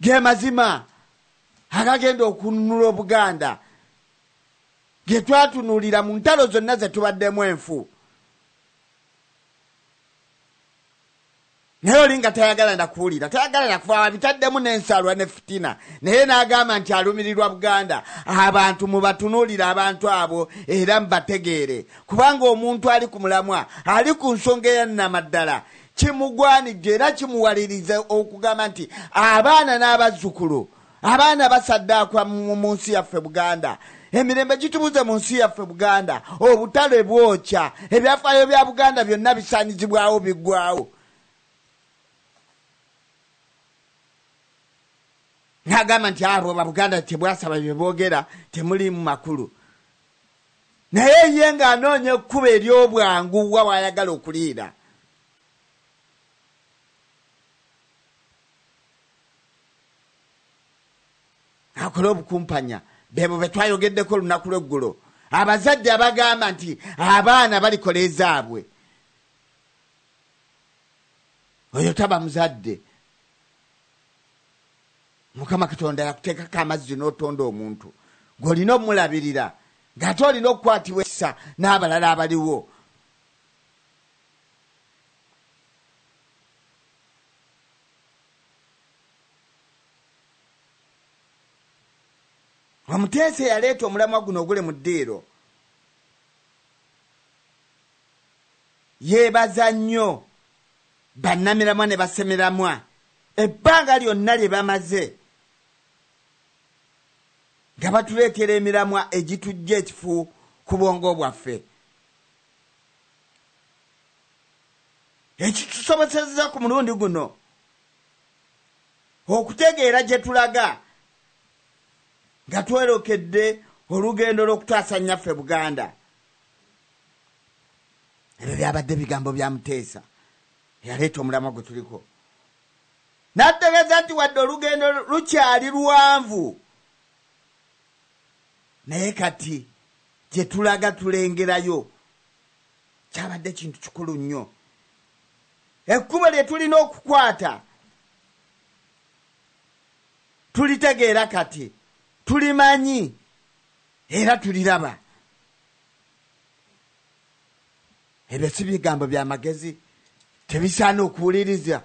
ge mazima agagenda okununula Obuganda ge twatunulira mu ntalo zonna ze tubaddemu enfu. Naye olinga tayagala ndakuwulira, tayagala ndakuva bitaddemu n'ensalwa ne fitina, naye n'agamba nti alumirirwa Buganda. Abantu mubatunulira abantu abo era mbategeere, kubanga omuntu ali ku mulamwa ali ku nsonga eya nnamaddala kimugwanidde era kimuwaliriza okugamba nti abaana n'abazzukulu, abaana basaddaakwa mu nsi yaffe Buganda. Emirembe gitubuze mu nsi yaffe Buganda, obutale bwokya, ebyafaayo bya Buganda byonna bisaanyizibwawo biggwawo. N'agamba nti abo Buganda tebwasaba bye boogera temuli mu makulu. Naye ye ng'anoonya ekkubo ery'obwangu wa wayagala okuliira. Akola obukumpanya bebo be twayogeddeko olunaku lw'eggulo. Abazadde abagamba nti abaana balikola ezaabwe. Oyo taba muzadde. Mukama Katonda yakuteekako amazzi n'otonda omuntu gw'olina omulabirira ng'ate olina okukwatibwa ekisa n'abalala abaliwo. Omuteesa yaleeta omulamwa guno ogule mu ddiiro. Yeebaza nnyo bannamiramwa ne basemiramwa ebbanga lyonna lye bamaze nga batuleetera emiramwa egitujja ekifu ku bwongo bwaffe. Ekitusobosezza ku mulundi guno okutegeera gye tulaga nga twerokedde olugendo lw'okutaasa nnyaffe Buganda. Ebyo byabadde bigambo bya Muteesa yaleeta omulamwa gwe tuliko. N'ategeeza nti wadde olugendo lukyali luwanvu, naye kati gye tulaga tulengerayo kyabadde kintu kikulu nnyo. Ekkubo lye tulina okukwata tulitegeera kati, tulimanyi era tuliraba. Ebyo si bigambo bya magezi, tebisaana okuwuliriza.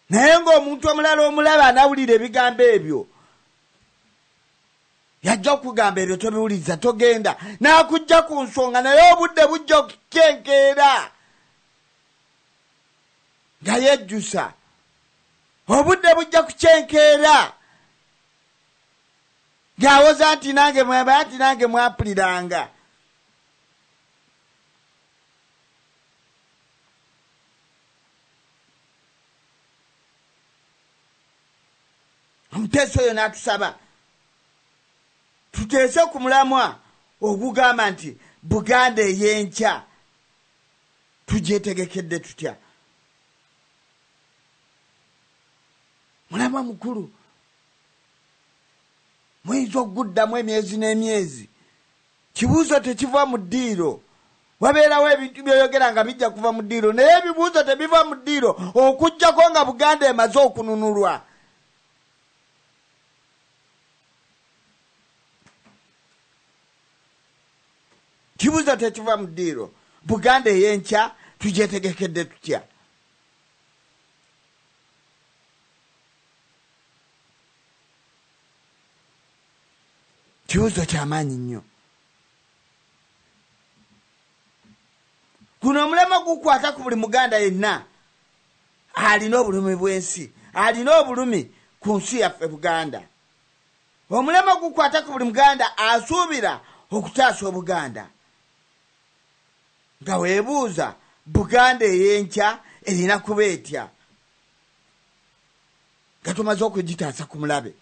Naye ng'omuntu omulala omulaba anawulira ebigambo ebyo, yajja okugamba ebyo tobiwuliza, togenda n'akujja ku nsonga, naye obudde bujja okukenkeera nga yejjusa. Obudde bujja kukenkeera ng'awoza nti nange mwapuliranga. Omuteesa oyo n'atusaba tuteese ku mulamwa ogugamba nti Buganda ey'enkya tugyetegekedde tutya. Mulamwa mukulu, muyinza okuguddamu emyezi n'emyezi, kibuuzo tekiva mu ddiiro. Wabeerawo ebintu byoyogera nga bijja kuva mu ddiiro, naye ebibuuzo tebiva mu ddiiro okuggyako nga Buganda emaze okununulwa. Kibuuzo tekiva mu ddiiro, Buganda ey'enkya tugyetegekedde tutya. Kibuuzo ky'amaanyi nnyo. Guno omulamwa gukwata ku buli Muganda yenna alina obulumi bw'ensi, alina obulumi ku nsi yaffe Buganda. Omulamwa gukwata ku buli Muganda asuubira okutaasa Obuganda. Nga weebuuza Buganda ey'enkya erina kuba etya nga tumaze okugitaasa ku mulabe.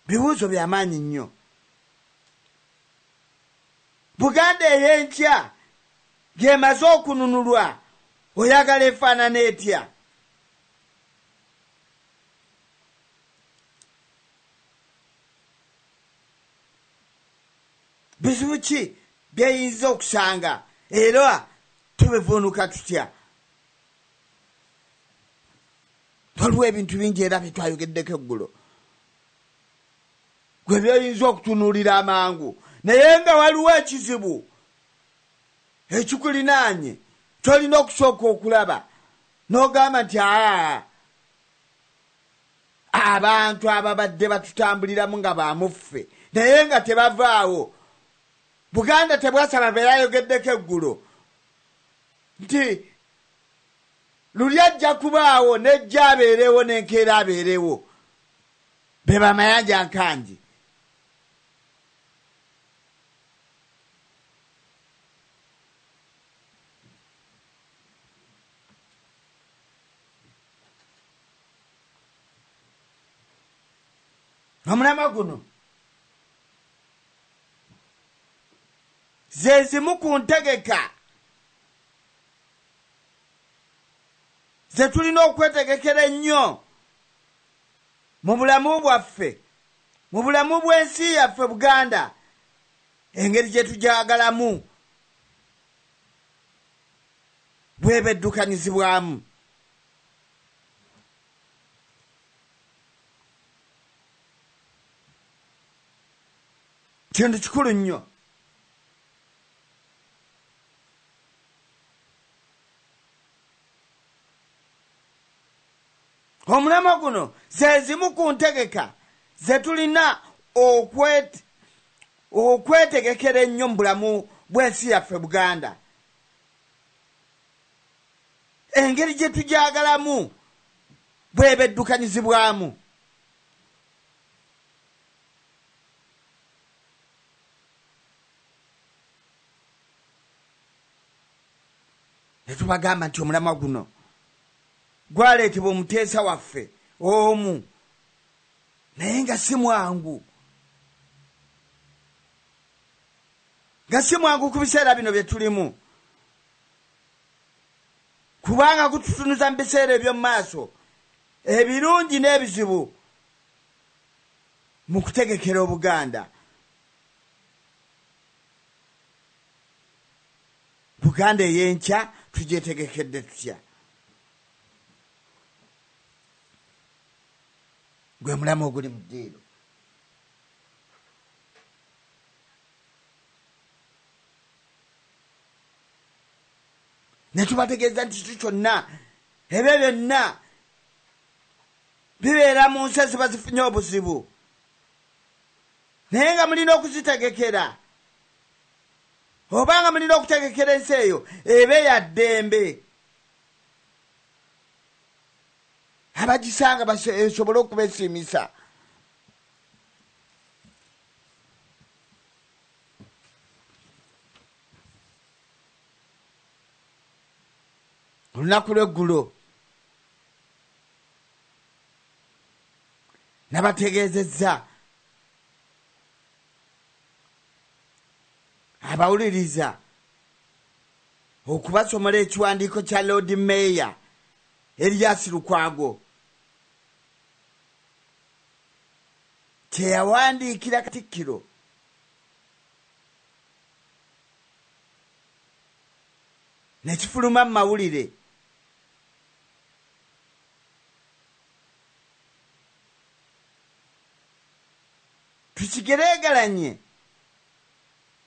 Bibuuzo by'amaanyi nnyo. Buganda ey'enkya ng'emaze okununulwa oyagala efaanana etya? bizibu ki byeyinza okusanga era tubivuunuka tutya? Waliwo ebintu bingi era byetwayogeddeko eggulo gwe byoyinza okutunuulira amangu, naye nga waliwo ekizibu ekikulinaanye kyolina okusooka okulaba n'ogamba nti abantu ababadde batutambuliramu nga bamuffe naye nga tebavaawo. Buganda tebwasaba beyayogeddeko eggulo nti luli ajja kubaawo nejja abeerewo n'enkeera abeerewo, be bamayanja nkangi. Omulamwa guno ze zimu ku ntegeka ze tulina okwetegekera ennyo mu bulamu bwaffe, mu bulamu bw'ensi yaffe Buganda, engeri gye tugyagalamu bwebeddukanyizibwamu. Kintu kikulu nnyo. Omulamwa guno ze zimu ku ntegeka ze tulina okwetegekera ennyo mu bulamu bw'ensi yaffe Buganda, engeri gye tugyagalamu bwebeddukanyizibwamu. Netubagamba nti omulamwa guno gwaleetebwa omuteesa waffe omu, naye nga si mwangu, nga si mwangu ku biseera bino bye tulimu, kubanga gututunuza mu biseera eby'omu maaso ebirungi n'ebizibu mu kutegekera Obuganda. Buganda ey'enkya tugyetegekedde tutya? Gwe mulamu oguli mu ddiiro. Ne tubategeeza nti kitu kyonna ebyo byonna bibeera mu nsi eziba zifunye obuzibu, naye nga mulina okuzitegekera, obanga mulina okutegekera ensi eyo ebe ya ddembe, abagisanga basobole okubesiimisa. Olunaku lw'eggulo nabategeezezza abawuliriza okubasomola ekiwandiiko kya Lord Mayor Erias Lukwago kye yawandiikira Katikkiro ne kifuluma mu mawulire. Tukigereegeranye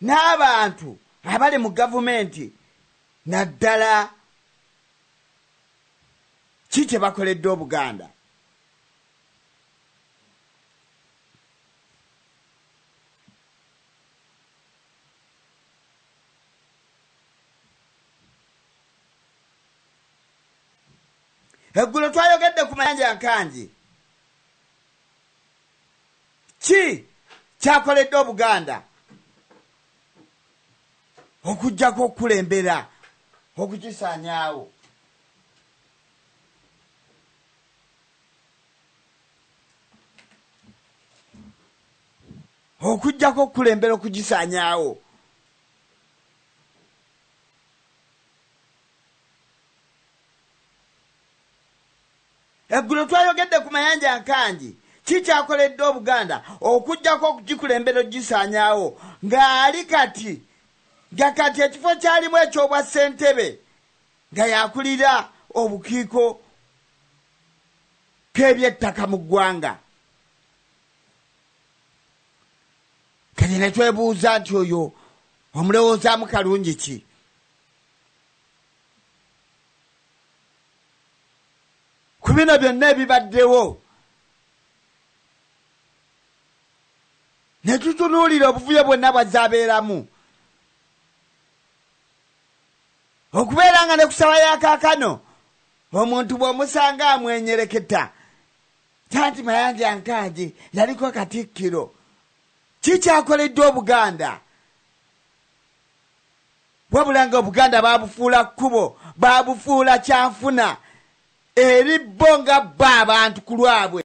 n'abantu abali mu gavumenti naddala ki kye bakoledde Obuganda. Eggulo twayogedde ku mayanja nkangi. Ki kyakoledde Obuganda okujjako okukulembera okukisaanyaawo? Okujjako okukulembera okugisaanyaawo. Eggulo twayogedde ku mayanja nkangi kikyakoledde Obuganda okujjako okugikulembera ogisaanyaawo ng'ali kati ekifo kyalimu ekyobwa ssentebe nga yakulira obukiiko k'ebyettaka mu ggwanga. Kati ne twebuuza nti oyo omulowoozaamu kalungi ki? Ku bino byonna ebibaddewo ne tutunuulira obuvuyo bwonna bwazaabeeramu okubeera nga ne kusaba yakaakano omuntu bw'omusanga amwenyereketa tanti Mayanja Nkaji yaliko Katikkiro. Kikyakoledde Obuganda wabula nga Obuganda baabufuula kkubo, baabufuula kyanfuna eri bo nga bo abantu ku lwabwe.